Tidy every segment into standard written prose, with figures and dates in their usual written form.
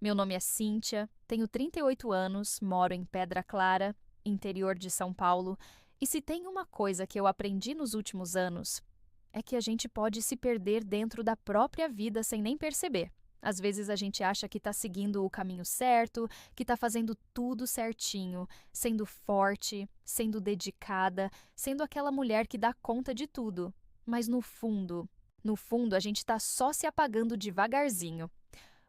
Meu nome é Cíntia, tenho 38 anos, moro em Pedra Clara, interior de São Paulo, e se tem uma coisa que eu aprendi nos últimos anos, é que a gente pode se perder dentro da própria vida sem nem perceber. Às vezes a gente acha que está seguindo o caminho certo, que está fazendo tudo certinho, sendo forte, sendo dedicada, sendo aquela mulher que dá conta de tudo. Mas no fundo, a gente está só se apagando devagarzinho.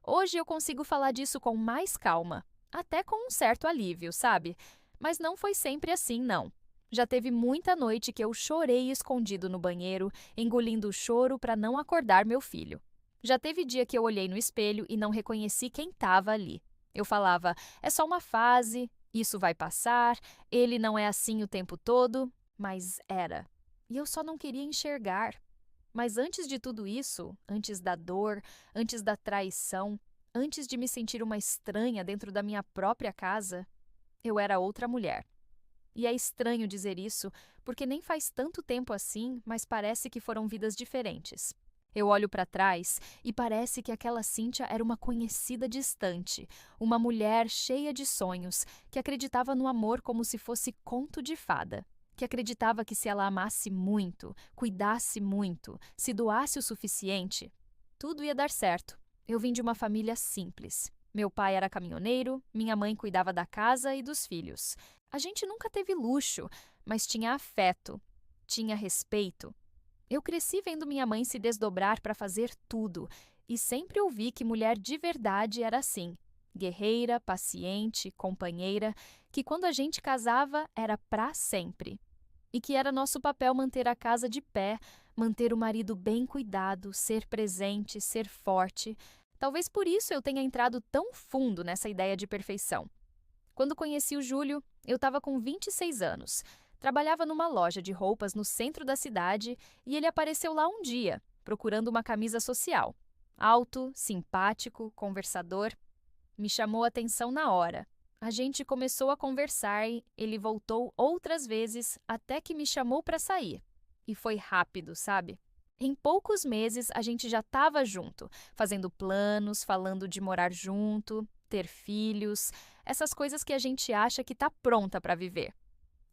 Hoje eu consigo falar disso com mais calma, até com um certo alívio, sabe? Mas não foi sempre assim, não. Já teve muita noite que eu chorei escondido no banheiro, engolindo o choro para não acordar meu filho. Já teve dia que eu olhei no espelho e não reconheci quem estava ali. Eu falava, é só uma fase, isso vai passar, ele não é assim o tempo todo, mas era. E eu só não queria enxergar. Mas antes de tudo isso, antes da dor, antes da traição, antes de me sentir uma estranha dentro da minha própria casa, eu era outra mulher. E é estranho dizer isso, porque nem faz tanto tempo assim, mas parece que foram vidas diferentes. Eu olho para trás e parece que aquela Cíntia era uma conhecida distante, uma mulher cheia de sonhos, que acreditava no amor como se fosse conto de fada, que acreditava que se ela amasse muito, cuidasse muito, se doasse o suficiente, tudo ia dar certo. Eu vim de uma família simples. Meu pai era caminhoneiro, minha mãe cuidava da casa e dos filhos. A gente nunca teve luxo, mas tinha afeto, tinha respeito. Eu cresci vendo minha mãe se desdobrar para fazer tudo e sempre ouvi que mulher de verdade era assim. Guerreira, paciente, companheira, que quando a gente casava era pra sempre. E que era nosso papel manter a casa de pé, manter o marido bem cuidado, ser presente, ser forte. Talvez por isso eu tenha entrado tão fundo nessa ideia de perfeição. Quando conheci o Júlio, eu estava com 26 anos. Trabalhava numa loja de roupas no centro da cidade e ele apareceu lá um dia, procurando uma camisa social. Alto, simpático, conversador. Me chamou a atenção na hora. A gente começou a conversar e ele voltou outras vezes até que me chamou para sair. E foi rápido, sabe? Em poucos meses a gente já estava junto, fazendo planos, falando de morar junto, ter filhos, essas coisas que a gente acha que está pronta para viver.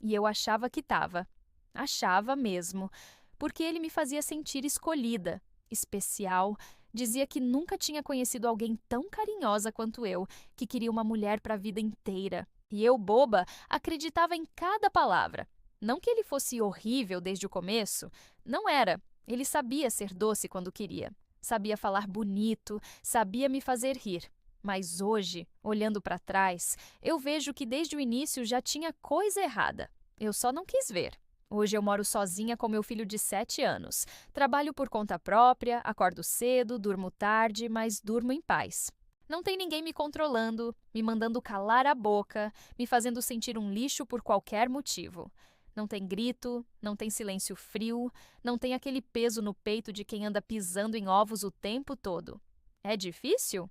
E eu achava que estava. Achava mesmo, porque ele me fazia sentir escolhida, especial. Dizia que nunca tinha conhecido alguém tão carinhosa quanto eu, que queria uma mulher para a vida inteira. E eu, boba, acreditava em cada palavra. Não que ele fosse horrível desde o começo, não era. Ele sabia ser doce quando queria. Sabia falar bonito, sabia me fazer rir. Mas hoje, olhando para trás, eu vejo que desde o início já tinha coisa errada. Eu só não quis ver. Hoje eu moro sozinha com meu filho de 7 anos. Trabalho por conta própria, acordo cedo, durmo tarde, mas durmo em paz. Não tem ninguém me controlando, me mandando calar a boca, me fazendo sentir um lixo por qualquer motivo. Não tem grito, não tem silêncio frio, não tem aquele peso no peito de quem anda pisando em ovos o tempo todo. É difícil?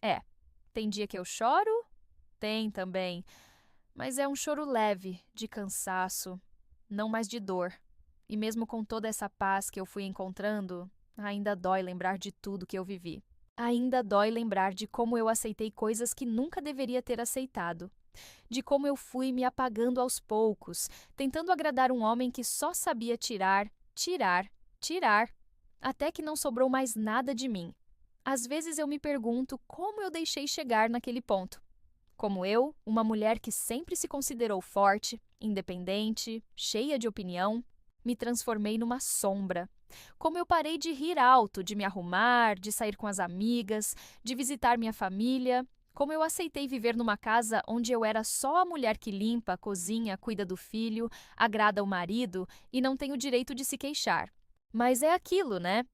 É. Tem dia que eu choro? Tem também. Mas é um choro leve, de cansaço, não mais de dor. E mesmo com toda essa paz que eu fui encontrando, ainda dói lembrar de tudo que eu vivi. Ainda dói lembrar de como eu aceitei coisas que nunca deveria ter aceitado. De como eu fui me apagando aos poucos, tentando agradar um homem que só sabia tirar, tirar, tirar, até que não sobrou mais nada de mim. Às vezes eu me pergunto como eu deixei chegar naquele ponto. Como eu, uma mulher que sempre se considerou forte, independente, cheia de opinião, me transformei numa sombra. Como eu parei de rir alto, de me arrumar, de sair com as amigas, de visitar minha família. Como eu aceitei viver numa casa onde eu era só a mulher que limpa, cozinha, cuida do filho, agrada o marido e não tem o direito de se queixar. Mas é aquilo, né?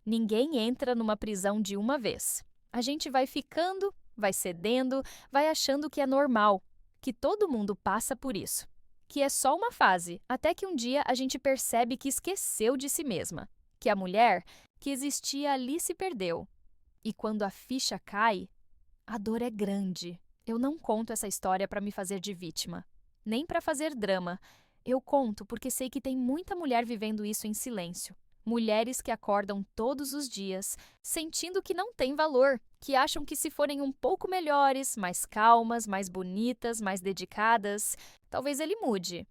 Ninguém entra numa prisão de uma vez. A gente vai ficando, vai cedendo, vai achando que é normal, que todo mundo passa por isso, que é só uma fase, até que um dia a gente percebe que esqueceu de si mesma, que a mulher que existia ali se perdeu. E quando a ficha cai, a dor é grande. Eu não conto essa história para me fazer de vítima, nem para fazer drama. Eu conto porque sei que tem muita mulher vivendo isso em silêncio. Mulheres que acordam todos os dias, sentindo que não têm valor, que acham que se forem um pouco melhores, mais calmas, mais bonitas, mais dedicadas, talvez ele mude.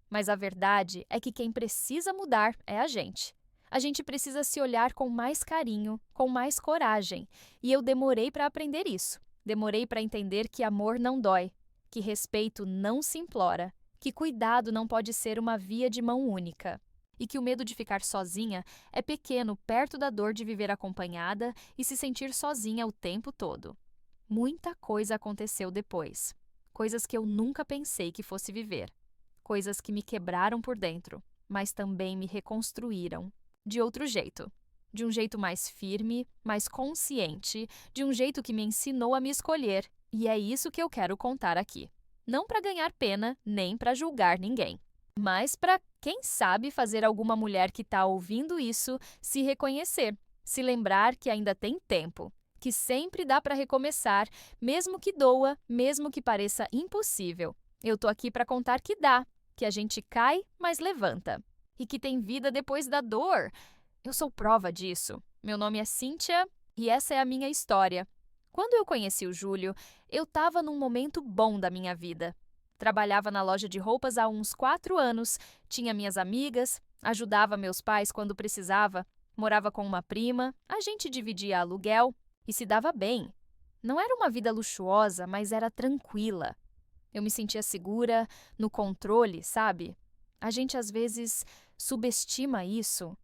Mas a verdade é que quem precisa mudar é a gente. A gente precisa se olhar com mais carinho, com mais coragem. E eu demorei para aprender isso. Demorei para entender que amor não dói, que respeito não se implora, que cuidado não pode ser uma via de mão única. E que o medo de ficar sozinha é pequeno perto da dor de viver acompanhada e se sentir sozinha o tempo todo. Muita coisa aconteceu depois. Coisas que eu nunca pensei que fosse viver. Coisas que me quebraram por dentro, mas também me reconstruíram. De outro jeito. De um jeito mais firme, mais consciente, de um jeito que me ensinou a me escolher. E é isso que eu quero contar aqui. Não para ganhar pena, nem para julgar ninguém. Mas para, quem sabe, fazer alguma mulher que está ouvindo isso se reconhecer, se lembrar que ainda tem tempo, que sempre dá para recomeçar, mesmo que doa, mesmo que pareça impossível. Eu tô aqui para contar que dá, que a gente cai, mas levanta, e que tem vida depois da dor. Eu sou prova disso. Meu nome é Cíntia e essa é a minha história. Quando eu conheci o Júlio, eu estava num momento bom da minha vida. Trabalhava na loja de roupas há uns 4 anos, tinha minhas amigas, ajudava meus pais quando precisava, morava com uma prima, a gente dividia aluguel e se dava bem. Não era uma vida luxuosa, mas era tranquila. Eu me sentia segura, no controle, sabe? A gente às vezes subestima isso,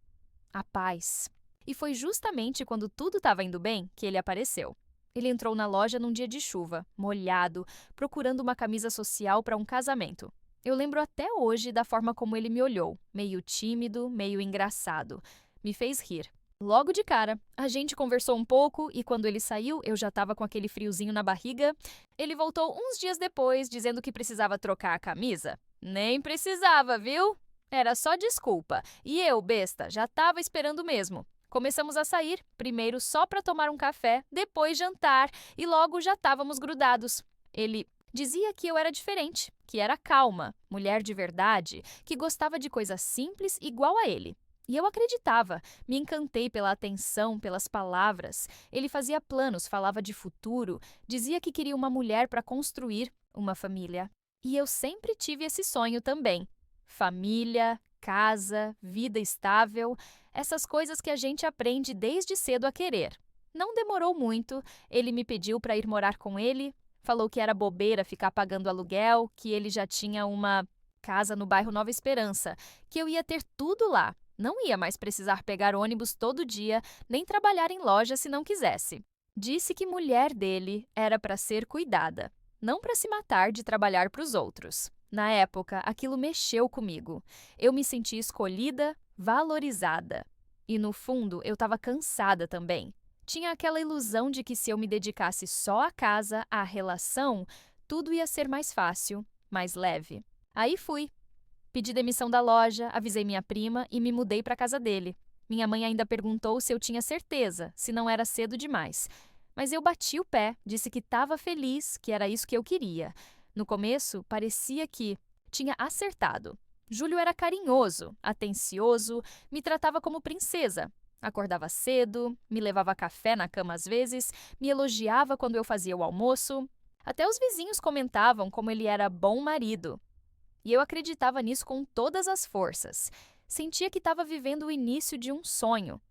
a paz. E foi justamente quando tudo estava indo bem que ele apareceu. Ele entrou na loja num dia de chuva, molhado, procurando uma camisa social para um casamento. Eu lembro até hoje da forma como ele me olhou, meio tímido, meio engraçado. Me fez rir. Logo de cara, a gente conversou um pouco e quando ele saiu, eu já estava com aquele friozinho na barriga. Ele voltou uns dias depois, dizendo que precisava trocar a camisa. Nem precisava, viu? Era só desculpa. E eu, besta, já estava esperando mesmo. Começamos a sair, primeiro só para tomar um café, depois jantar, e logo já estávamos grudados. Ele dizia que eu era diferente, que era calma, mulher de verdade, que gostava de coisas simples igual a ele. E eu acreditava, me encantei pela atenção, pelas palavras. Ele fazia planos, falava de futuro, dizia que queria uma mulher para construir uma família. E eu sempre tive esse sonho também. Família, casa, vida estável, essas coisas que a gente aprende desde cedo a querer. Não demorou muito, ele me pediu para ir morar com ele, falou que era bobeira ficar pagando aluguel, que ele já tinha uma casa no bairro Nova Esperança, que eu ia ter tudo lá. Não ia mais precisar pegar ônibus todo dia, nem trabalhar em loja se não quisesse. Disse que mulher dele era para ser cuidada, não para se matar de trabalhar para os outros. Na época, aquilo mexeu comigo. Eu me senti escolhida, valorizada. E no fundo, eu estava cansada também. Tinha aquela ilusão de que se eu me dedicasse só à casa, à relação, tudo ia ser mais fácil, mais leve. Aí fui. Pedi demissão da loja, avisei minha prima e me mudei para a casa dele. Minha mãe ainda perguntou se eu tinha certeza, se não era cedo demais. Mas eu bati o pé, disse que estava feliz, que era isso que eu queria. No começo, parecia que tinha acertado. Júlio era carinhoso, atencioso, me tratava como princesa. Acordava cedo, me levava café na cama às vezes, me elogiava quando eu fazia o almoço. Até os vizinhos comentavam como ele era bom marido. E eu acreditava nisso com todas as forças. Sentia que estava vivendo o início de um sonho.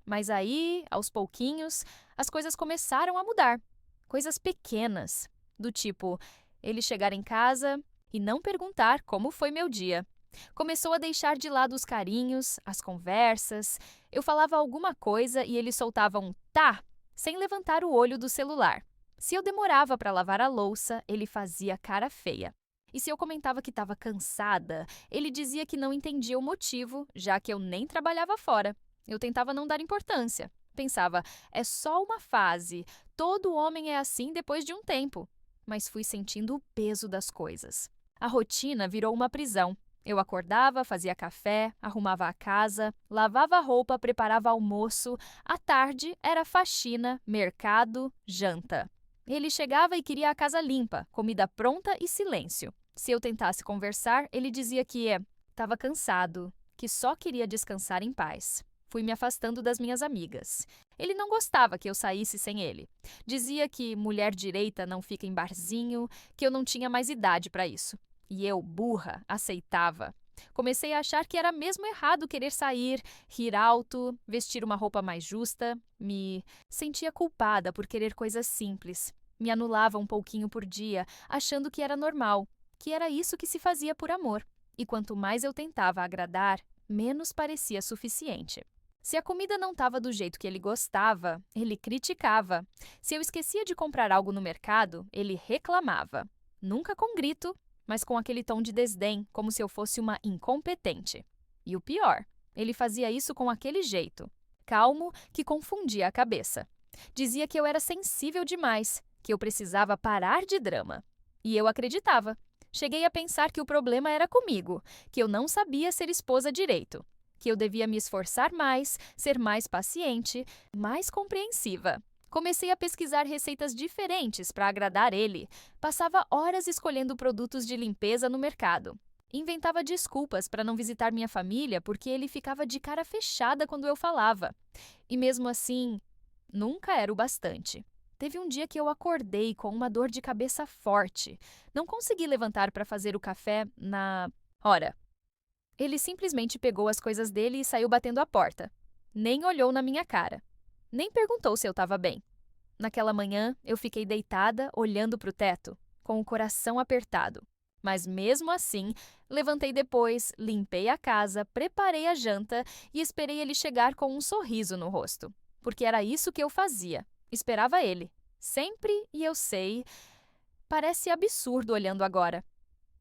Mas aí, aos pouquinhos, as coisas começaram a mudar. Coisas pequenas, do tipo ele chegar em casa e não perguntar como foi meu dia. Começou a deixar de lado os carinhos, as conversas. Eu falava alguma coisa e ele soltava um tá, sem levantar o olho do celular. Se eu demorava para lavar a louça, ele fazia cara feia. E se eu comentava que estava cansada, ele dizia que não entendia o motivo, já que eu nem trabalhava fora. Eu tentava não dar importância. Pensava, é só uma fase, todo homem é assim depois de um tempo. Mas fui sentindo o peso das coisas. A rotina virou uma prisão. Eu acordava, fazia café, arrumava a casa, lavava a roupa, preparava almoço. À tarde era faxina, mercado, janta. Ele chegava e queria a casa limpa, comida pronta e silêncio. Se eu tentasse conversar, ele dizia que estava cansado, que só queria descansar em paz. Fui me afastando das minhas amigas. Ele não gostava que eu saísse sem ele. Dizia que mulher direita não fica em barzinho, que eu não tinha mais idade para isso. E eu, burra, aceitava. Comecei a achar que era mesmo errado querer sair, rir alto, vestir uma roupa mais justa. Me sentia culpada por querer coisas simples. Me anulava um pouquinho por dia, achando que era normal, que era isso que se fazia por amor. E quanto mais eu tentava agradar, menos parecia suficiente. Se a comida não estava do jeito que ele gostava, ele criticava. Se eu esquecia de comprar algo no mercado, ele reclamava. Nunca com grito, mas com aquele tom de desdém, como se eu fosse uma incompetente. E o pior, ele fazia isso com aquele jeito, calmo, que confundia a cabeça. Dizia que eu era sensível demais, que eu precisava parar de drama. E eu acreditava. Cheguei a pensar que o problema era comigo, que eu não sabia ser esposa direito, que eu devia me esforçar mais, ser mais paciente, mais compreensiva. Comecei a pesquisar receitas diferentes para agradar ele. Passava horas escolhendo produtos de limpeza no mercado. Inventava desculpas para não visitar minha família porque ele ficava de cara fechada quando eu falava. E mesmo assim, nunca era o bastante. Teve um dia que eu acordei com uma dor de cabeça forte. Não consegui levantar para fazer o café na hora. Ele simplesmente pegou as coisas dele e saiu batendo a porta. Nem olhou na minha cara. Nem perguntou se eu estava bem. Naquela manhã, eu fiquei deitada, olhando para o teto, com o coração apertado. Mas mesmo assim, levantei depois, limpei a casa, preparei a janta e esperei ele chegar com um sorriso no rosto. Porque era isso que eu fazia. Esperava ele. Sempre, e eu sei, parece absurdo olhando agora.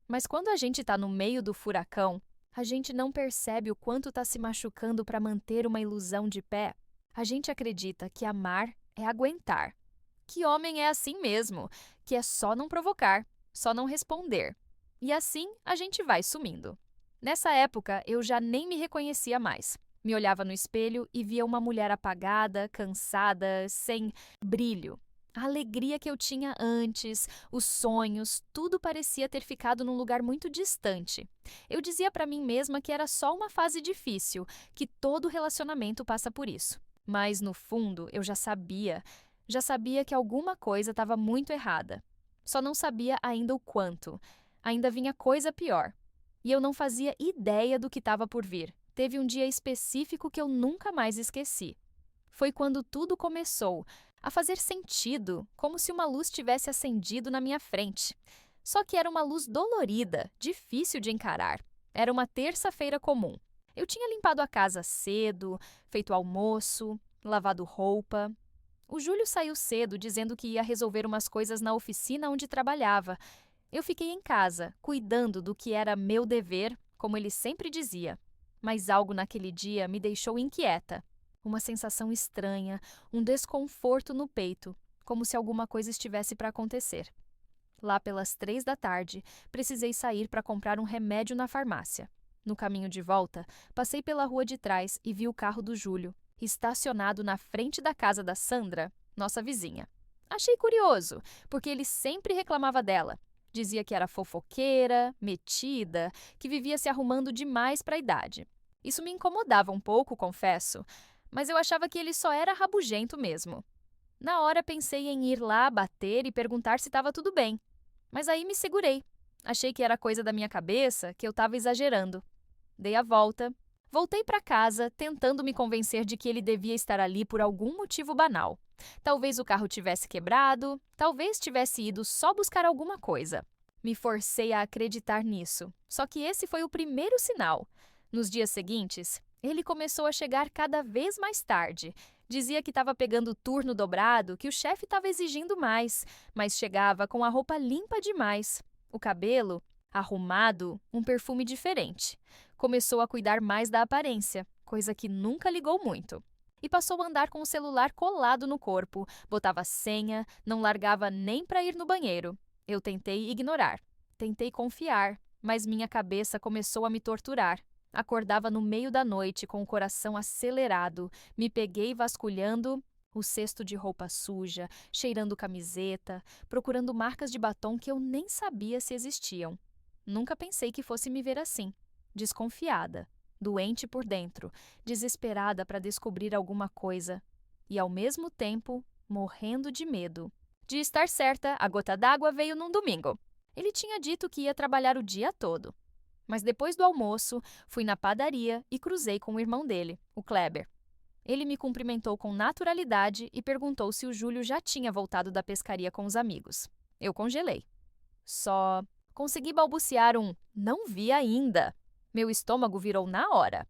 Mas quando a gente está no meio do furacão, a gente não percebe o quanto está se machucando para manter uma ilusão de pé. A gente acredita que amar é aguentar. Que homem é assim mesmo, que é só não provocar, só não responder. E assim a gente vai sumindo. Nessa época, eu já nem me reconhecia mais. Me olhava no espelho e via uma mulher apagada, cansada, sem brilho. A alegria que eu tinha antes, os sonhos, tudo parecia ter ficado num lugar muito distante. Eu dizia para mim mesma que era só uma fase difícil, que todo relacionamento passa por isso. Mas, no fundo, eu já sabia que alguma coisa estava muito errada. Só não sabia ainda o quanto. Ainda vinha coisa pior. E eu não fazia ideia do que estava por vir. Teve um dia específico que eu nunca mais esqueci. Foi quando tudo começou a fazer sentido, como se uma luz tivesse acendido na minha frente. Só que era uma luz dolorida, difícil de encarar. Era uma terça-feira comum. Eu tinha limpado a casa cedo, feito almoço, lavado roupa. O Júlio saiu cedo dizendo que ia resolver umas coisas na oficina onde trabalhava. Eu fiquei em casa, cuidando do que era meu dever, como ele sempre dizia. Mas algo naquele dia me deixou inquieta. Uma sensação estranha, um desconforto no peito, como se alguma coisa estivesse para acontecer. Lá pelas 3 da tarde, precisei sair para comprar um remédio na farmácia. No caminho de volta, passei pela rua de trás e vi o carro do Júlio, estacionado na frente da casa da Sandra, nossa vizinha. Achei curioso, porque ele sempre reclamava dela. Dizia que era fofoqueira, metida, que vivia se arrumando demais para a idade. Isso me incomodava um pouco, confesso, mas eu achava que ele só era rabugento mesmo. Na hora pensei em ir lá, bater e perguntar se estava tudo bem. Mas aí me segurei. Achei que era coisa da minha cabeça, que eu estava exagerando. Dei a volta. Voltei para casa, tentando me convencer de que ele devia estar ali por algum motivo banal. Talvez o carro tivesse quebrado, talvez tivesse ido só buscar alguma coisa. Me forcei a acreditar nisso. Só que esse foi o primeiro sinal. Nos dias seguintes, ele começou a chegar cada vez mais tarde. Dizia que estava pegando turno dobrado, que o chefe estava exigindo mais, mas chegava com a roupa limpa demais. O cabelo, arrumado, um perfume diferente. Começou a cuidar mais da aparência, coisa que nunca ligou muito. E passou a andar com o celular colado no corpo, botava senha, não largava nem para ir no banheiro. Eu tentei ignorar, tentei confiar, mas minha cabeça começou a me torturar. Acordava no meio da noite com o coração acelerado, me peguei vasculhando o cesto de roupa suja, cheirando camiseta, procurando marcas de batom que eu nem sabia se existiam. Nunca pensei que fosse me ver assim, desconfiada, doente por dentro, desesperada para descobrir alguma coisa. E, ao mesmo tempo, morrendo de medo. De estar certa, a gota d'água veio num domingo. Ele tinha dito que ia trabalhar o dia todo. Mas depois do almoço, fui na padaria e cruzei com o irmão dele, o Kleber. Ele me cumprimentou com naturalidade e perguntou se o Júlio já tinha voltado da pescaria com os amigos. Eu congelei. Só consegui balbuciar um "não vi ainda". Meu estômago virou na hora.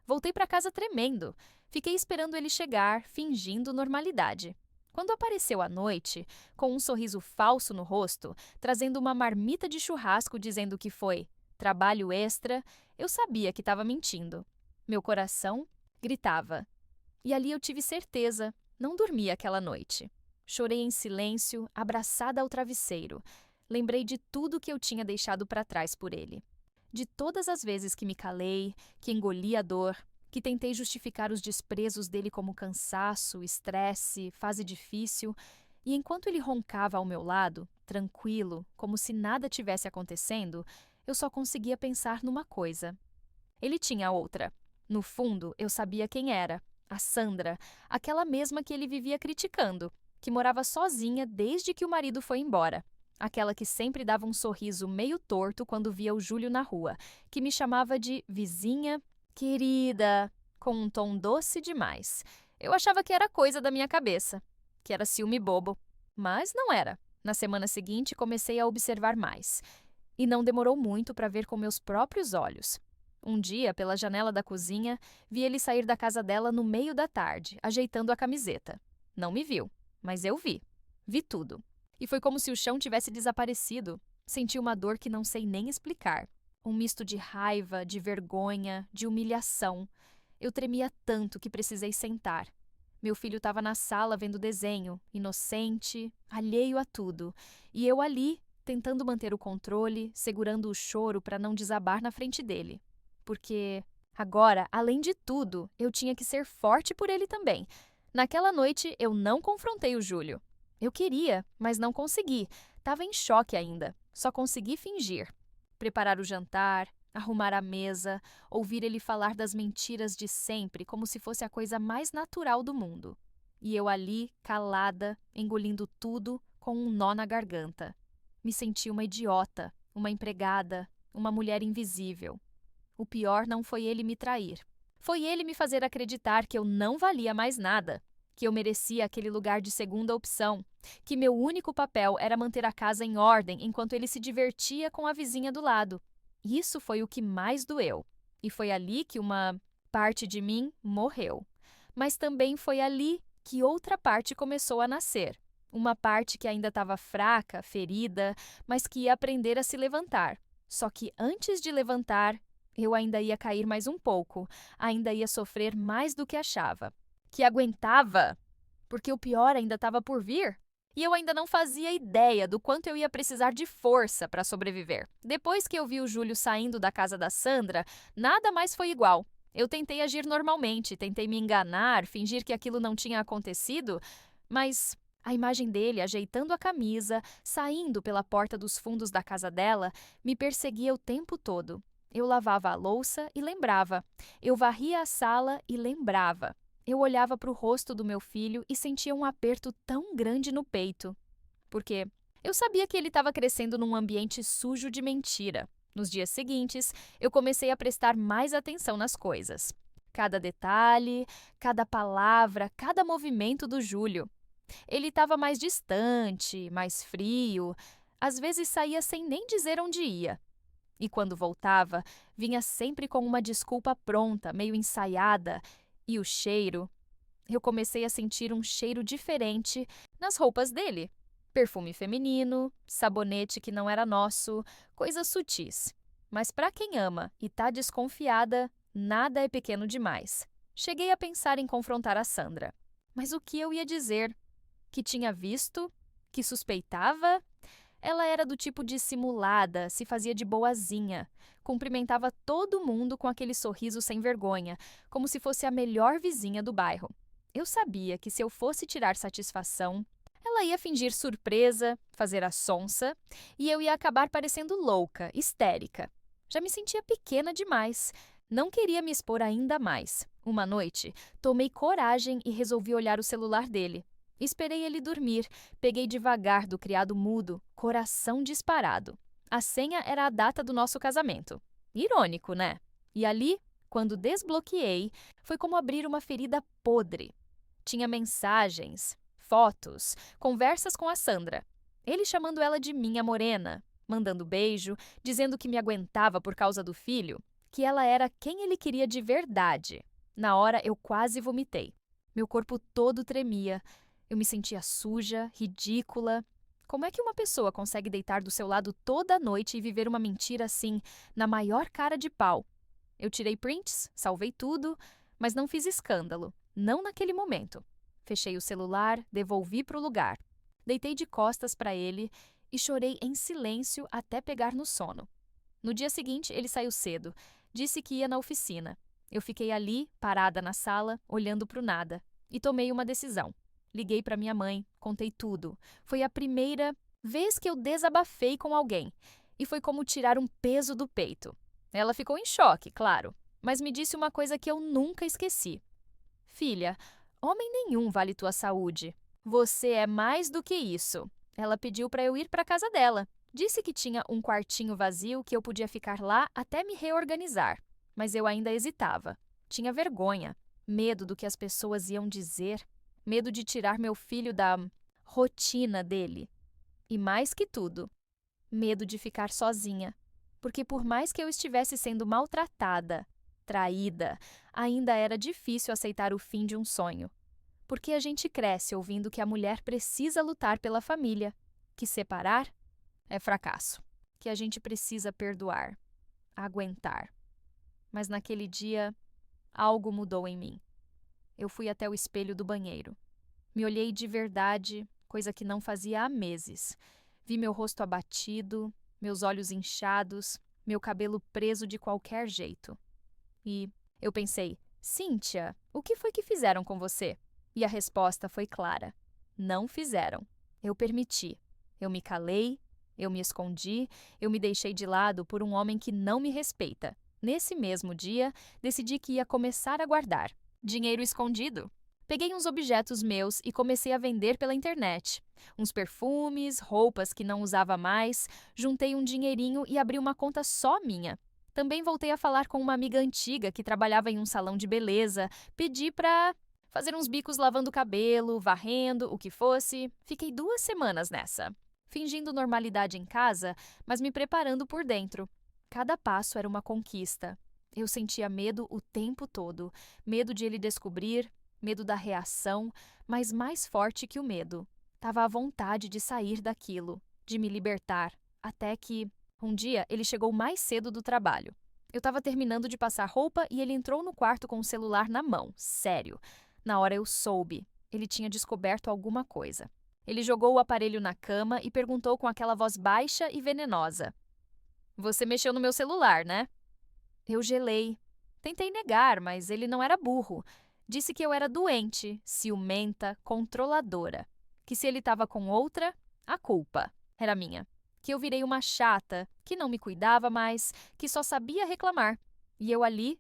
Voltei para casa tremendo. Fiquei esperando ele chegar, fingindo normalidade. Quando apareceu à noite, com um sorriso falso no rosto, trazendo uma marmita de churrasco dizendo que foi trabalho extra, eu sabia que estava mentindo. Meu coração gritava. E ali eu tive certeza, não dormi aquela noite. Chorei em silêncio, abraçada ao travesseiro. Lembrei de tudo que eu tinha deixado para trás por ele. De todas as vezes que me calei, que engoli a dor, que tentei justificar os desprezos dele como cansaço, estresse, fase difícil, e enquanto ele roncava ao meu lado, tranquilo, como se nada tivesse acontecendo, eu só conseguia pensar numa coisa. Ele tinha outra. No fundo, eu sabia quem era. A Sandra, aquela mesma que ele vivia criticando, que morava sozinha desde que o marido foi embora. Aquela que sempre dava um sorriso meio torto quando via o Júlio na rua, que me chamava de vizinha querida, com um tom doce demais. Eu achava que era coisa da minha cabeça, que era ciúme bobo. Mas não era. Na semana seguinte, comecei a observar mais. E não demorou muito para ver com meus próprios olhos. Um dia, pela janela da cozinha, vi ele sair da casa dela no meio da tarde, ajeitando a camiseta. Não me viu, mas eu vi. Vi tudo. E foi como se o chão tivesse desaparecido. Senti uma dor que não sei nem explicar. Um misto de raiva, de vergonha, de humilhação. Eu tremia tanto que precisei sentar. Meu filho estava na sala vendo desenho, inocente, alheio a tudo. E eu ali, tentando manter o controle, segurando o choro para não desabar na frente dele. Porque agora, além de tudo, eu tinha que ser forte por ele também. Naquela noite, eu não confrontei o Júlio. Eu queria, mas não consegui. Estava em choque ainda. Só consegui fingir. Preparar o jantar, arrumar a mesa, ouvir ele falar das mentiras de sempre como se fosse a coisa mais natural do mundo. E eu ali, calada, engolindo tudo, com um nó na garganta. Me senti uma idiota, uma empregada, uma mulher invisível. O pior não foi ele me trair. Foi ele me fazer acreditar que eu não valia mais nada, que eu merecia aquele lugar de segunda opção, que meu único papel era manter a casa em ordem enquanto ele se divertia com a vizinha do lado. Isso foi o que mais doeu. E foi ali que uma parte de mim morreu. Mas também foi ali que outra parte começou a nascer. Uma parte que ainda estava fraca, ferida, mas que ia aprender a se levantar. Só que antes de levantar, eu ainda ia cair mais um pouco, ainda ia sofrer mais do que achava. Que aguentava, porque o pior ainda estava por vir. E eu ainda não fazia ideia do quanto eu ia precisar de força para sobreviver. Depois que eu vi o Júlio saindo da casa da Sandra, nada mais foi igual. Eu tentei agir normalmente, tentei me enganar, fingir que aquilo não tinha acontecido, mas a imagem dele ajeitando a camisa, saindo pela porta dos fundos da casa dela, me perseguia o tempo todo. Eu lavava a louça e lembrava. Eu varria a sala e lembrava. Eu olhava para o rosto do meu filho e sentia um aperto tão grande no peito. Porque eu sabia que ele estava crescendo num ambiente sujo de mentira. Nos dias seguintes, eu comecei a prestar mais atenção nas coisas. Cada detalhe, cada palavra, cada movimento do Júlio. Ele estava mais distante, mais frio. Às vezes saía sem nem dizer onde ia. E quando voltava, vinha sempre com uma desculpa pronta, meio ensaiada. E o cheiro? Eu comecei a sentir um cheiro diferente nas roupas dele. Perfume feminino, sabonete que não era nosso, coisas sutis. Mas para quem ama e tá desconfiada, nada é pequeno demais. Cheguei a pensar em confrontar a Sandra. Mas o que eu ia dizer? Que tinha visto? Que suspeitava? Ela era do tipo dissimulada, se fazia de boazinha, cumprimentava todo mundo com aquele sorriso sem vergonha, como se fosse a melhor vizinha do bairro. Eu sabia que se eu fosse tirar satisfação, ela ia fingir surpresa, fazer a sonsa, e eu ia acabar parecendo louca, histérica. Já me sentia pequena demais. Não queria me expor ainda mais. Uma noite, tomei coragem e resolvi olhar o celular dele. Esperei ele dormir, peguei devagar do criado mudo, coração disparado. A senha era a data do nosso casamento. Irônico, né? E ali, quando desbloqueei, foi como abrir uma ferida podre. Tinha mensagens, fotos, conversas com a Sandra. Ele chamando ela de minha morena, mandando beijo, dizendo que me aguentava por causa do filho, que ela era quem ele queria de verdade. Na hora eu quase vomitei. Meu corpo todo tremia. Eu me sentia suja, ridícula. Como é que uma pessoa consegue deitar do seu lado toda noite e viver uma mentira assim, na maior cara de pau? Eu tirei prints, salvei tudo, mas não fiz escândalo. Não naquele momento. Fechei o celular, devolvi para o lugar. Deitei de costas para ele e chorei em silêncio até pegar no sono. No dia seguinte, ele saiu cedo. Disse que ia na oficina. Eu fiquei ali, parada na sala, olhando para o nada. E tomei uma decisão. Liguei para minha mãe, contei tudo. Foi a primeira vez que eu desabafei com alguém. E foi como tirar um peso do peito. Ela ficou em choque, claro, mas me disse uma coisa que eu nunca esqueci. Filha, homem nenhum vale tua saúde. Você é mais do que isso. Ela pediu para eu ir para a casa dela. Disse que tinha um quartinho vazio que eu podia ficar lá até me reorganizar. Mas eu ainda hesitava. Tinha vergonha, medo do que as pessoas iam dizer, medo de tirar meu filho da rotina dele. E mais que tudo, medo de ficar sozinha. Porque por mais que eu estivesse sendo maltratada, traída, ainda era difícil aceitar o fim de um sonho. Porque a gente cresce ouvindo que a mulher precisa lutar pela família, que separar é fracasso, que a gente precisa perdoar, aguentar. Mas naquele dia, algo mudou em mim. Eu fui até o espelho do banheiro. Me olhei de verdade, coisa que não fazia há meses. Vi meu rosto abatido, meus olhos inchados, meu cabelo preso de qualquer jeito. E eu pensei, Cíntia, o que foi que fizeram com você? E a resposta foi clara. Não fizeram. Eu permiti. Eu me calei, eu me escondi, eu me deixei de lado por um homem que não me respeita. Nesse mesmo dia, decidi que ia começar a guardar. Dinheiro escondido. Peguei uns objetos meus e comecei a vender pela internet. Uns perfumes, roupas que não usava mais, juntei um dinheirinho e abri uma conta só minha. Também voltei a falar com uma amiga antiga que trabalhava em um salão de beleza, pedi para fazer uns bicos lavando cabelo, varrendo, o que fosse. Fiquei 2 semanas nessa, fingindo normalidade em casa, mas me preparando por dentro. Cada passo era uma conquista. Eu sentia medo o tempo todo, medo de ele descobrir, medo da reação, mas mais forte que o medo. Tava a vontade de sair daquilo, de me libertar, até que, um dia, ele chegou mais cedo do trabalho. Eu estava terminando de passar roupa e ele entrou no quarto com o celular na mão, sério. Na hora eu soube, ele tinha descoberto alguma coisa. Ele jogou o aparelho na cama e perguntou com aquela voz baixa e venenosa. Você mexeu no meu celular, né? Eu gelei. Tentei negar, mas ele não era burro. Disse que eu era doente, ciumenta, controladora. Que se ele estava com outra, a culpa era minha. Que eu virei uma chata, que não me cuidava mais, que só sabia reclamar. E eu ali,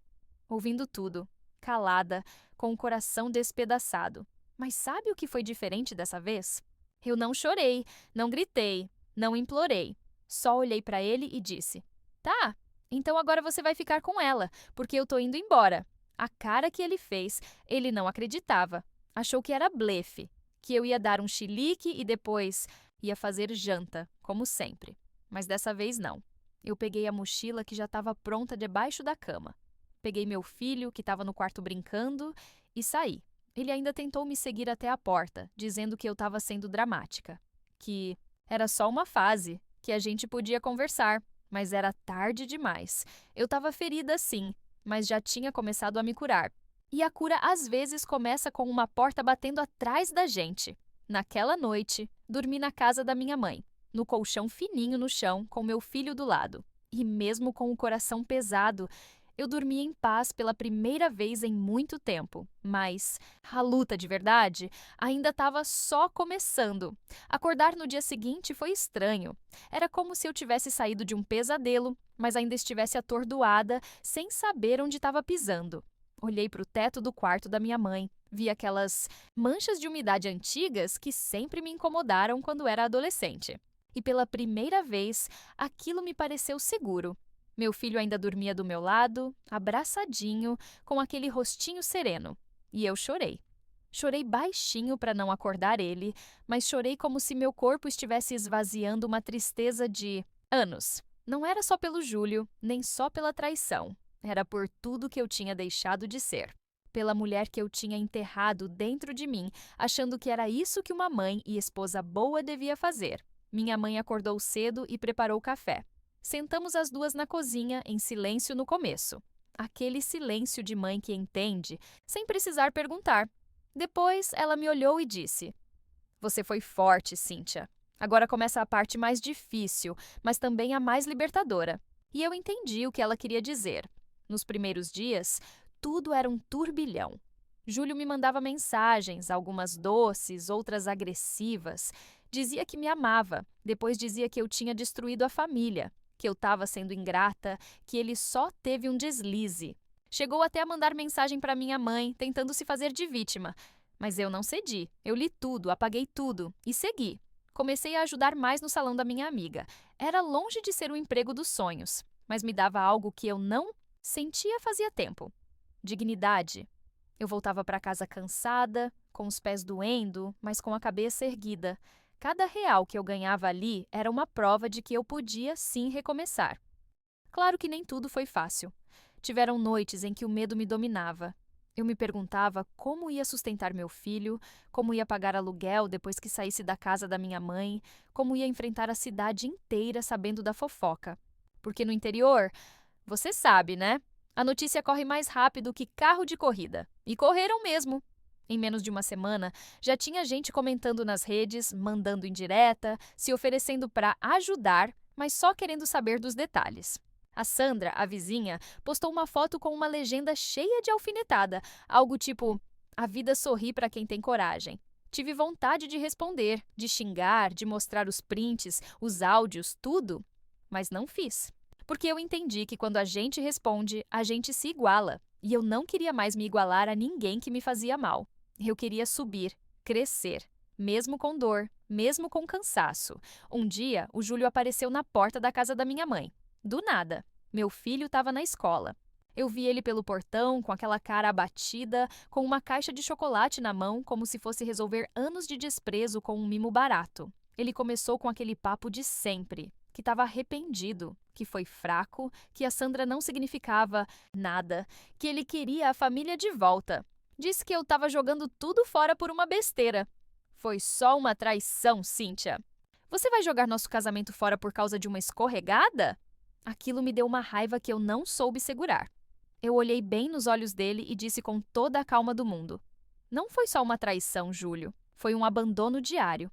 ouvindo tudo, calada, com o coração despedaçado. Mas sabe o que foi diferente dessa vez? Eu não chorei, não gritei, não implorei. Só olhei para ele e disse: Tá, então agora você vai ficar com ela, porque eu tô indo embora. A cara que ele fez, ele não acreditava. Achou que era blefe, que eu ia dar um chilique e depois ia fazer janta, como sempre. Mas dessa vez não. Eu peguei a mochila que já estava pronta debaixo da cama. Peguei meu filho, que estava no quarto brincando, e saí. Ele ainda tentou me seguir até a porta, dizendo que eu estava sendo dramática. Que era só uma fase, que a gente podia conversar. Mas era tarde demais. Eu estava ferida sim, mas já tinha começado a me curar. E a cura às vezes começa com uma porta batendo atrás da gente. Naquela noite, dormi na casa da minha mãe, no colchão fininho no chão, com meu filho do lado. E mesmo com o coração pesado, Eu dormi em paz pela primeira vez em muito tempo, mas a luta de verdade ainda estava só começando. Acordar no dia seguinte foi estranho. Era como se eu tivesse saído de um pesadelo, mas ainda estivesse atordoada, sem saber onde estava pisando. Olhei para o teto do quarto da minha mãe. Vi aquelas manchas de umidade antigas que sempre me incomodaram quando era adolescente. E pela primeira vez, aquilo me pareceu seguro. Meu filho ainda dormia do meu lado, abraçadinho, com aquele rostinho sereno. E eu chorei. Chorei baixinho para não acordar ele, mas chorei como se meu corpo estivesse esvaziando uma tristeza de anos. Não era só pelo Júlio, nem só pela traição. Era por tudo que eu tinha deixado de ser. Pela mulher que eu tinha enterrado dentro de mim, achando que era isso que uma mãe e esposa boa devia fazer. Minha mãe acordou cedo e preparou café. Sentamos as duas na cozinha, em silêncio no começo. Aquele silêncio de mãe que entende, sem precisar perguntar. Depois, ela me olhou e disse: Você foi forte, Cíntia. Agora começa a parte mais difícil, mas também a mais libertadora. E eu entendi o que ela queria dizer. Nos primeiros dias, tudo era um turbilhão. Júlio me mandava mensagens, algumas doces, outras agressivas. Dizia que me amava, depois dizia que eu tinha destruído a família, que eu estava sendo ingrata, que ele só teve um deslize. Chegou até a mandar mensagem para minha mãe, tentando se fazer de vítima. Mas eu não cedi. Eu li tudo, apaguei tudo e segui. Comecei a ajudar mais no salão da minha amiga. Era longe de ser o emprego dos sonhos, mas me dava algo que eu não sentia fazia tempo: dignidade. Eu voltava para casa cansada, com os pés doendo, mas com a cabeça erguida. Cada real que eu ganhava ali era uma prova de que eu podia sim recomeçar. Claro que nem tudo foi fácil. Tiveram noites em que o medo me dominava. Eu me perguntava como ia sustentar meu filho, como ia pagar aluguel depois que saísse da casa da minha mãe, como ia enfrentar a cidade inteira sabendo da fofoca. Porque no interior, você sabe, né? A notícia corre mais rápido que carro de corrida. E correram mesmo. Em menos de uma semana, já tinha gente comentando nas redes, mandando indireta, se oferecendo para ajudar, mas só querendo saber dos detalhes. A Sandra, a vizinha, postou uma foto com uma legenda cheia de alfinetada, algo tipo: A vida sorri para quem tem coragem. Tive vontade de responder, de xingar, de mostrar os prints, os áudios, tudo, mas não fiz. Porque eu entendi que quando a gente responde, a gente se iguala. E eu não queria mais me igualar a ninguém que me fazia mal. Eu queria subir, crescer, mesmo com dor, mesmo com cansaço. Um dia, o Júlio apareceu na porta da casa da minha mãe. Do nada. Meu filho estava na escola. Eu vi ele pelo portão, com aquela cara abatida, com uma caixa de chocolate na mão, como se fosse resolver anos de desprezo com um mimo barato. Ele começou com aquele papo de sempre, que estava arrependido, que foi fraco, que a Sandra não significava nada, que ele queria a família de volta. Disse que eu estava jogando tudo fora por uma besteira. Foi só uma traição, Cíntia. Você vai jogar nosso casamento fora por causa de uma escorregada? Aquilo me deu uma raiva que eu não soube segurar. Eu olhei bem nos olhos dele e disse com toda a calma do mundo: Não foi só uma traição, Júlio. Foi um abandono diário.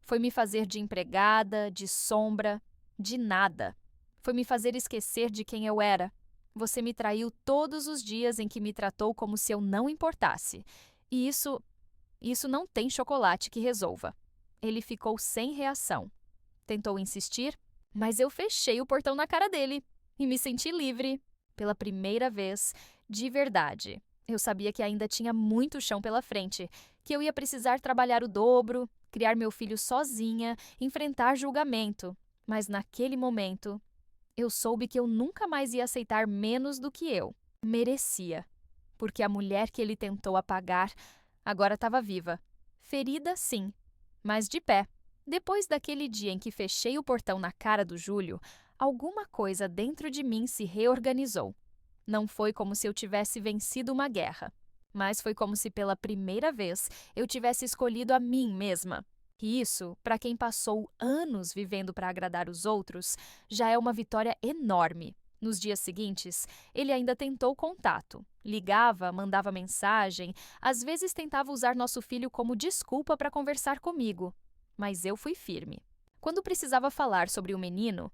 Foi me fazer de empregada, de sombra, de nada. Foi me fazer esquecer de quem eu era. Você me traiu todos os dias em que me tratou como se eu não importasse. E isso não tem chocolate que resolva. Ele ficou sem reação. Tentou insistir, mas eu fechei o portão na cara dele e me senti livre. Pela primeira vez, de verdade. Eu sabia que ainda tinha muito chão pela frente, que eu ia precisar trabalhar o dobro, criar meu filho sozinha, enfrentar julgamento. Mas naquele momento, eu soube que eu nunca mais ia aceitar menos do que eu merecia. Porque a mulher que ele tentou apagar agora estava viva. Ferida, sim, mas de pé. Depois daquele dia em que fechei o portão na cara do Júlio, alguma coisa dentro de mim se reorganizou. Não foi como se eu tivesse vencido uma guerra, mas foi como se pela primeira vez eu tivesse escolhido a mim mesma. E isso, para quem passou anos vivendo para agradar os outros, já é uma vitória enorme. Nos dias seguintes, ele ainda tentou contato. Ligava, mandava mensagem, às vezes tentava usar nosso filho como desculpa para conversar comigo. Mas eu fui firme. Quando precisava falar sobre o menino,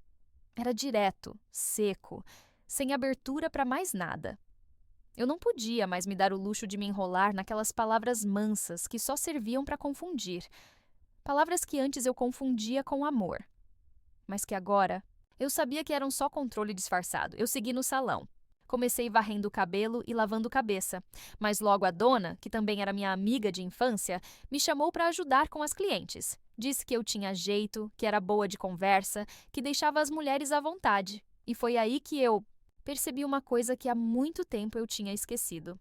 era direto, seco. sem abertura para mais nada. Eu não podia mais me dar o luxo de me enrolar naquelas palavras mansas que só serviam para confundir. Palavras que antes eu confundia com amor, mas que agora eu sabia que eram só controle disfarçado. Eu segui no salão. Comecei varrendo o cabelo e lavando cabeça, mas logo a dona, que também era minha amiga de infância, me chamou para ajudar com as clientes. Disse que eu tinha jeito, que era boa de conversa, que deixava as mulheres à vontade. E foi aí que eu percebi uma coisa que há muito tempo eu tinha esquecido.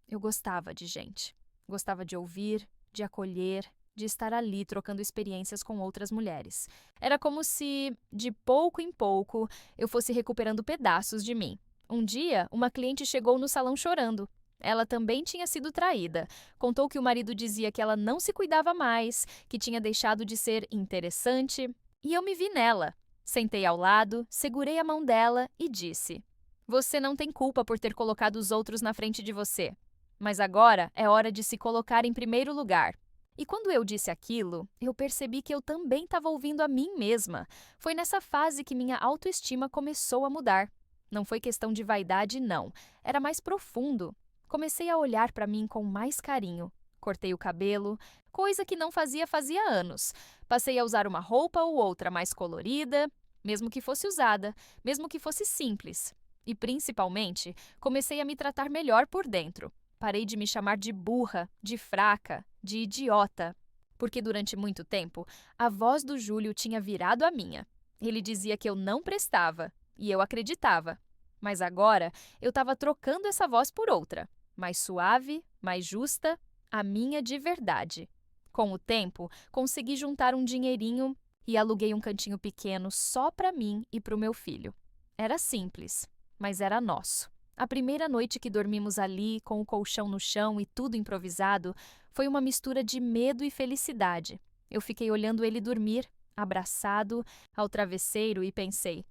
Eu gostava de gente. Gostava de ouvir, de acolher, de estar ali trocando experiências com outras mulheres. Era como se, de pouco em pouco, eu fosse recuperando pedaços de mim. Um dia, uma cliente chegou no salão chorando. Ela também tinha sido traída. Contou que o marido dizia que ela não se cuidava mais, que tinha deixado de ser interessante. E eu me vi nela. Sentei ao lado, segurei a mão dela e disse: "Você não tem culpa por ter colocado os outros na frente de você. Mas agora é hora de se colocar em primeiro lugar." E quando eu disse aquilo, eu percebi que eu também estava ouvindo a mim mesma. Foi nessa fase que minha autoestima começou a mudar. Não foi questão de vaidade, não. Era mais profundo. Comecei a olhar para mim com mais carinho. Cortei o cabelo, coisa que não fazia anos. Passei a usar uma roupa ou outra mais colorida, mesmo que fosse usada, mesmo que fosse simples. E principalmente, comecei a me tratar melhor por dentro. Parei de me chamar de burra, de fraca, de idiota. Porque durante muito tempo, a voz do Júlio tinha virado a minha. Ele dizia que eu não prestava, e eu acreditava. Mas agora, eu estava trocando essa voz por outra, mais suave, mais justa, a minha de verdade. Com o tempo, consegui juntar um dinheirinho e aluguei um cantinho pequeno só para mim e para o meu filho. Era simples, mas era nosso. A primeira noite que dormimos ali, com o colchão no chão e tudo improvisado, foi uma mistura de medo e felicidade. Eu fiquei olhando ele dormir, abraçado, ao travesseiro e pensei: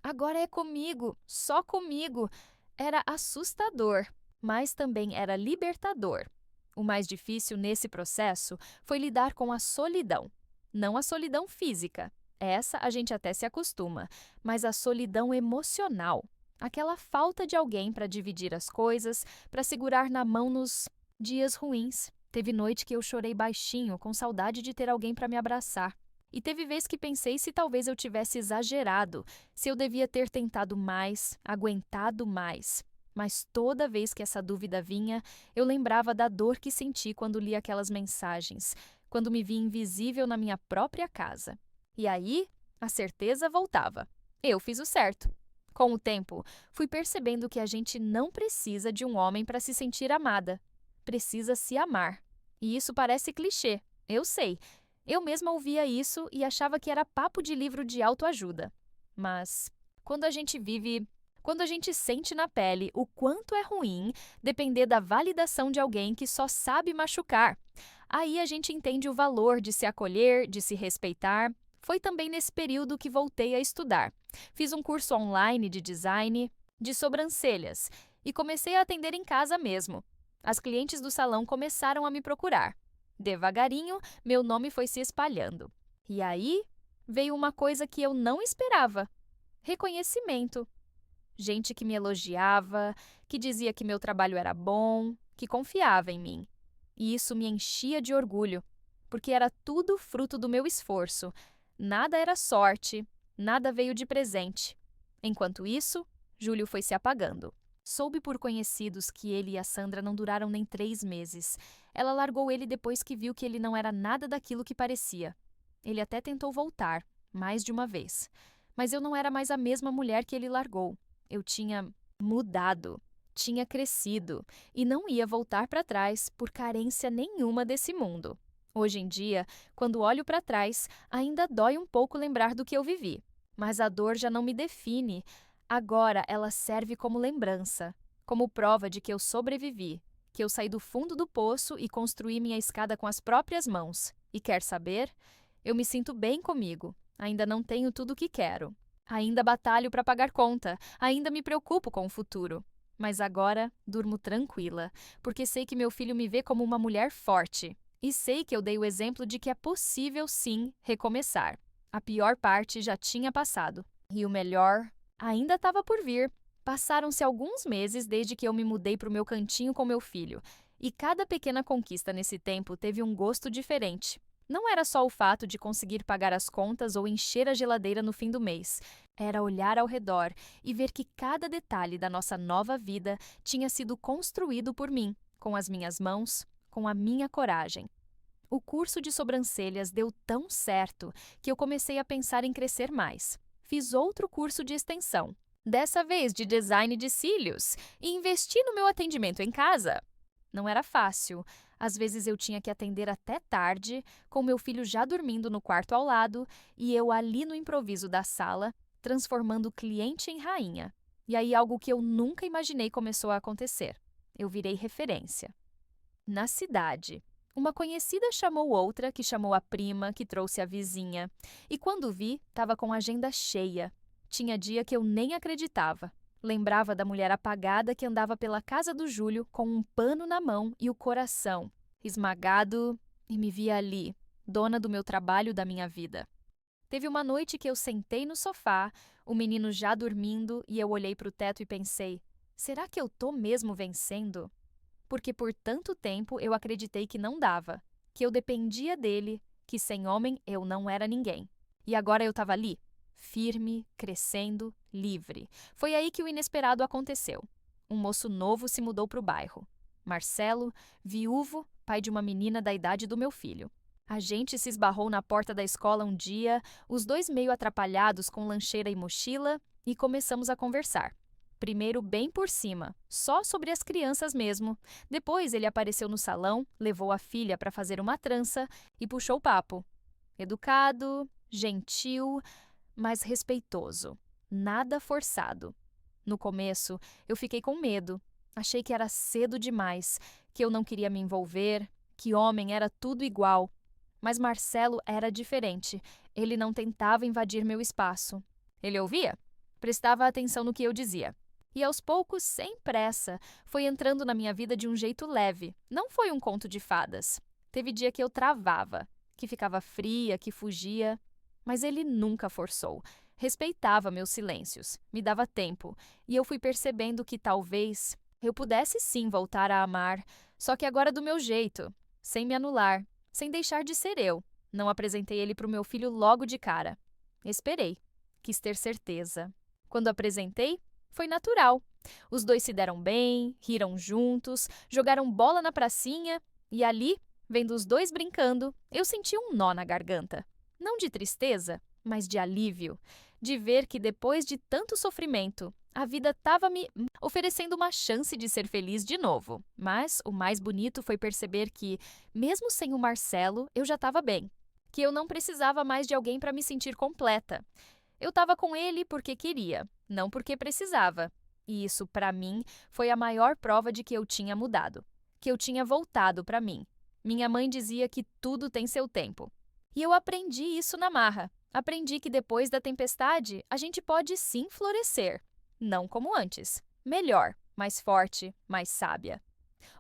agora é comigo, só comigo. Era assustador, mas também era libertador. O mais difícil nesse processo foi lidar com a solidão. Não a solidão física, essa a gente até se acostuma, mas a solidão emocional. Aquela falta de alguém para dividir as coisas, para segurar na mão nos dias ruins. Teve noite que eu chorei baixinho, com saudade de ter alguém para me abraçar. E teve vez que pensei se talvez eu tivesse exagerado, se eu devia ter tentado mais, aguentado mais. Mas toda vez que essa dúvida vinha, eu lembrava da dor que senti quando li aquelas mensagens, quando me vi invisível na minha própria casa. E aí, a certeza voltava. Eu fiz o certo. Com o tempo, fui percebendo que a gente não precisa de um homem para se sentir amada. Precisa se amar. E isso parece clichê, eu sei. Eu mesma ouvia isso e achava que era papo de livro de autoajuda. Mas quando a gente sente na pele o quanto é ruim depender da validação de alguém que só sabe machucar, aí a gente entende o valor de se acolher, de se respeitar. Foi também nesse período que voltei a estudar. Fiz um curso online de design de sobrancelhas e comecei a atender em casa mesmo. As clientes do salão começaram a me procurar. Devagarinho, meu nome foi se espalhando. E aí veio uma coisa que eu não esperava: reconhecimento. Gente que me elogiava, que dizia que meu trabalho era bom, que confiava em mim. E isso me enchia de orgulho, porque era tudo fruto do meu esforço. Nada era sorte, nada veio de presente. Enquanto isso, Júlio foi se apagando. Soube por conhecidos que ele e a Sandra não duraram nem 3 meses. Ela largou ele depois que viu que ele não era nada daquilo que parecia. Ele até tentou voltar, mais de uma vez. Mas eu não era mais a mesma mulher que ele largou. Eu tinha mudado, tinha crescido e não ia voltar para trás por carência nenhuma desse mundo. Hoje em dia, quando olho para trás, ainda dói um pouco lembrar do que eu vivi. Mas a dor já não me define. Agora ela serve como lembrança, como prova de que eu sobrevivi, que eu saí do fundo do poço e construí minha escada com as próprias mãos. E quer saber? Eu me sinto bem comigo. Ainda não tenho tudo o que quero. Ainda batalho para pagar conta. Ainda me preocupo com o futuro. Mas agora durmo tranquila, porque sei que meu filho me vê como uma mulher forte. E sei que eu dei o exemplo de que é possível, sim, recomeçar. A pior parte já tinha passado. E o melhor ainda estava por vir. Passaram-se alguns meses desde que eu me mudei para o meu cantinho com meu filho, e cada pequena conquista nesse tempo teve um gosto diferente. Não era só o fato de conseguir pagar as contas ou encher a geladeira no fim do mês. Era olhar ao redor e ver que cada detalhe da nossa nova vida tinha sido construído por mim, com as minhas mãos, com a minha coragem. O curso de sobrancelhas deu tão certo que eu comecei a pensar em crescer mais. Fiz outro curso de extensão, dessa vez de design de cílios, e investi no meu atendimento em casa. Não era fácil. Às vezes eu tinha que atender até tarde, com meu filho já dormindo no quarto ao lado e eu ali no improviso da sala, transformando o cliente em rainha. E aí algo que eu nunca imaginei começou a acontecer. Eu virei referência. Na cidade, uma conhecida chamou outra, que chamou a prima, que trouxe a vizinha. E quando vi, estava com a agenda cheia. Tinha dia que eu nem acreditava. Lembrava da mulher apagada que andava pela casa do Júlio com um pano na mão e o coração esmagado, e me via ali, dona do meu trabalho, da minha vida. Teve uma noite que eu sentei no sofá, o menino já dormindo, e eu olhei para o teto e pensei: será que eu tô mesmo vencendo? Porque por tanto tempo eu acreditei que não dava, que eu dependia dele, que sem homem eu não era ninguém. E agora eu estava ali, firme, crescendo, livre. Foi aí que o inesperado aconteceu. Um moço novo se mudou para o bairro. Marcelo, viúvo, pai de uma menina da idade do meu filho. A gente se esbarrou na porta da escola um dia, os dois meio atrapalhados com lancheira e mochila, e começamos a conversar. Primeiro bem por cima, só sobre as crianças mesmo. Depois ele apareceu no salão, levou a filha para fazer uma trança e puxou o papo. Educado, gentil, mas respeitoso. Nada forçado. No começo, eu fiquei com medo. Achei que era cedo demais, que eu não queria me envolver, que homem era tudo igual. Mas Marcelo era diferente. Ele não tentava invadir meu espaço. Ele ouvia? Prestava atenção no que eu dizia. E aos poucos, sem pressa, foi entrando na minha vida de um jeito leve. Não foi um conto de fadas. Teve dia que eu travava, que ficava fria, que fugia. Mas ele nunca forçou. Respeitava meus silêncios, me dava tempo. E eu fui percebendo que talvez eu pudesse sim voltar a amar, só que agora do meu jeito, sem me anular, sem deixar de ser eu. Não apresentei ele para o meu filho logo de cara. Esperei. Quis ter certeza. Quando apresentei, foi natural. Os dois se deram bem, riram juntos, jogaram bola na pracinha e ali, vendo os dois brincando, eu senti um nó na garganta. Não de tristeza, mas de alívio, de ver que depois de tanto sofrimento, a vida estava me oferecendo uma chance de ser feliz de novo. Mas o mais bonito foi perceber que, mesmo sem o Marcelo, eu já estava bem. Que eu não precisava mais de alguém para me sentir completa. Eu estava com ele porque queria, não porque precisava. E isso, para mim, foi a maior prova de que eu tinha mudado. Que eu tinha voltado para mim. Minha mãe dizia que tudo tem seu tempo. E eu aprendi isso na marra. Aprendi que depois da tempestade, a gente pode sim florescer. Não como antes. Melhor, mais forte, mais sábia.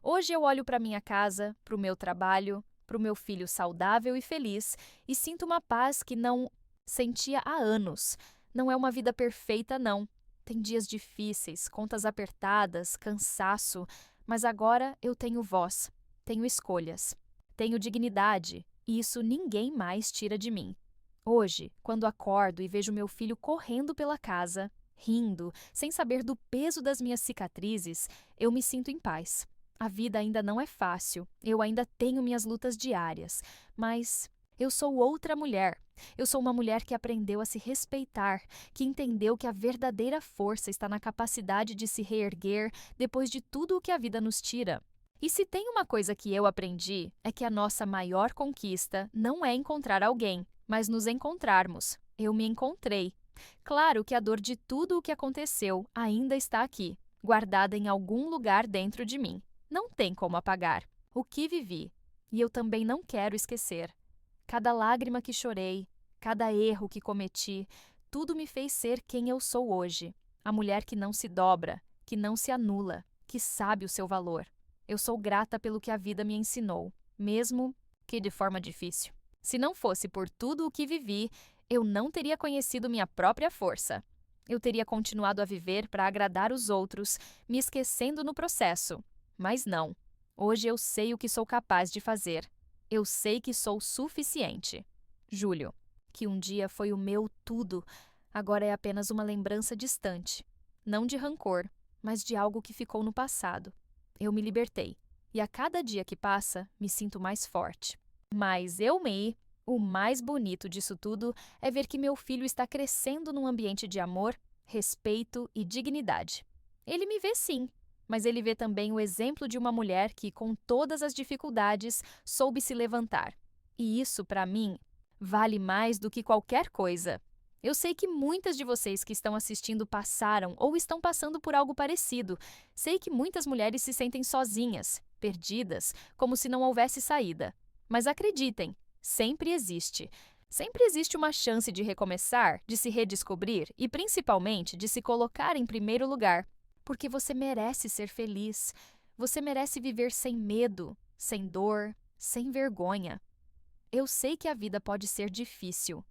Hoje eu olho para minha casa, para o meu trabalho, para o meu filho saudável e feliz e sinto uma paz que não sentia há anos. Não é uma vida perfeita, não. Tem dias difíceis, contas apertadas, cansaço, mas agora eu tenho voz, tenho escolhas, tenho dignidade e isso ninguém mais tira de mim. Hoje, quando acordo e vejo meu filho correndo pela casa, rindo, sem saber do peso das minhas cicatrizes, eu me sinto em paz. A vida ainda não é fácil, eu ainda tenho minhas lutas diárias, mas eu sou outra mulher. Eu sou uma mulher que aprendeu a se respeitar, que entendeu que a verdadeira força está na capacidade de se reerguer depois de tudo o que a vida nos tira. E se tem uma coisa que eu aprendi, é que a nossa maior conquista não é encontrar alguém, mas nos encontrarmos. Eu me encontrei. Claro que a dor de tudo o que aconteceu ainda está aqui, guardada em algum lugar dentro de mim. Não tem como apagar o que vivi. E eu também não quero esquecer. Cada lágrima que chorei, cada erro que cometi, tudo me fez ser quem eu sou hoje. A mulher que não se dobra, que não se anula, que sabe o seu valor. Eu sou grata pelo que a vida me ensinou, mesmo que de forma difícil. Se não fosse por tudo o que vivi, eu não teria conhecido minha própria força. Eu teria continuado a viver para agradar os outros, me esquecendo no processo. Mas não. Hoje eu sei o que sou capaz de fazer. Eu sei que sou suficiente. Júlio, que um dia foi o meu tudo, agora é apenas uma lembrança distante. Não de rancor, mas de algo que ficou no passado. Eu me libertei. E a cada dia que passa, me sinto mais forte. Mas o mais bonito disso tudo é ver que meu filho está crescendo num ambiente de amor, respeito e dignidade. Ele me vê sim, mas ele vê também o exemplo de uma mulher que, com todas as dificuldades, soube se levantar. E isso, para mim, vale mais do que qualquer coisa. Eu sei que muitas de vocês que estão assistindo passaram ou estão passando por algo parecido. Sei que muitas mulheres se sentem sozinhas, perdidas, como se não houvesse saída. Mas acreditem, sempre existe. Sempre existe uma chance de recomeçar, de se redescobrir e, principalmente, de se colocar em primeiro lugar. Porque você merece ser feliz. Você merece viver sem medo, sem dor, sem vergonha. Eu sei que a vida pode ser difícil,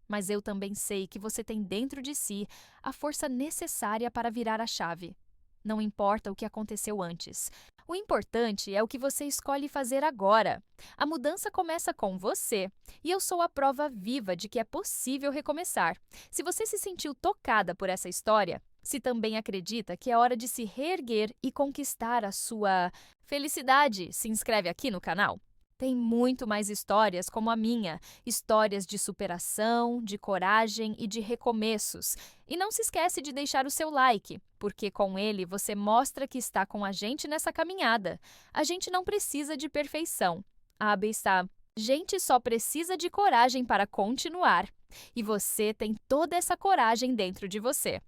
mas eu também sei que você tem dentro de si a força necessária para virar a chave. Não importa o que aconteceu antes. O importante é o que você escolhe fazer agora. A mudança começa com você, e eu sou a prova viva de que é possível recomeçar. Se você se sentiu tocada por essa história, se também acredita que é hora de se reerguer e conquistar a sua felicidade, se inscreve aqui no canal. Tem muito mais histórias como a minha, histórias de superação, de coragem e de recomeços. E não se esquece de deixar o seu like, porque com ele você mostra que está com a gente nessa caminhada. A gente não precisa de perfeição. A está. Gente só precisa de coragem para continuar. E você tem toda essa coragem dentro de você.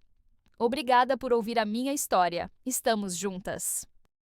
Obrigada por ouvir a minha história. Estamos juntas!